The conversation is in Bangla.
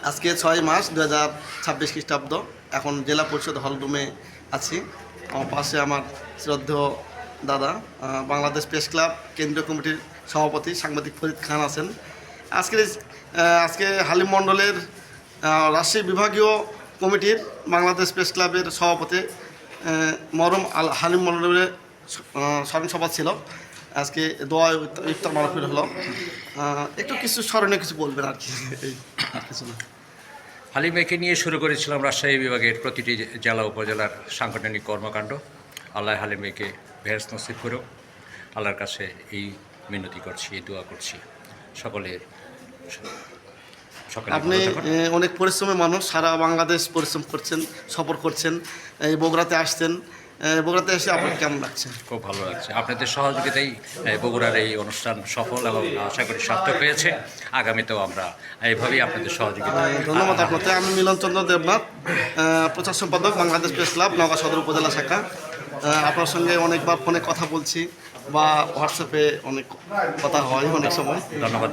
আজকে 6 মার্চ 2026 খ্রিস্টাব্দ। এখন জেলা পরিষদ হল রুমে আছি। আমার পাশে আমার শ্রদ্ধেয় দাদা, বাংলাদেশ প্রেস ক্লাব কেন্দ্রীয় কমিটির সভাপতি সাংবাদিক ফরিদ খান আছেন। আজকে হালিম মণ্ডলের রাজশাহী বিভাগীয় কমিটির বাংলাদেশ প্রেস ক্লাবের সভাপতি মরম হালিম মণ্ডলের স্মরণ সভা ছিল। আজকে দোয়া ইফতার মাহফিল হলো। একটু কিছু স্মরণীয় কিছু বলবেন আর কি, আর কিছু না। হালিমকে নিয়ে শুরু করেছিলাম রাজশাহী বিভাগের প্রতিটি জেলা উপজেলার সাংগঠনিক কর্মকাণ্ড। আল্লাহ হালিমকে ভেজ নসিব করেও আল্লাহর কাছে এই মিনতি করছি, এই দোয়া করছি সকলের। আপনি অনেক পরিশ্রমী মানুষ, সারা বাংলাদেশ পরিশ্রম করছেন, সফর করছেন, এই বগুড়াতে আসছেন। বগুড়াতে এসে আপনার কেমন লাগছে? খুব ভালো লাগছে। আপনাদের সহযোগিতাই বগুড়ার এই অনুষ্ঠান সফল এবং আশা করি সার্থক হয়েছে। আগামীতেও আমরা এইভাবেই আপনাদের সহযোগিতা। ধন্যবাদ আপনাকে। আমি মিলন চন্দ্র দেবনাথ, প্রচার সম্পাদক বাংলাদেশ প্রেস ক্লাব নওগাঁ সদর উপজেলা শাখা। আপনার সঙ্গে অনেকবার ফোনে কথা বলছি বা হোয়াটসঅ্যাপে অনেক কথা হয় অনেক সময়। ধন্যবাদ।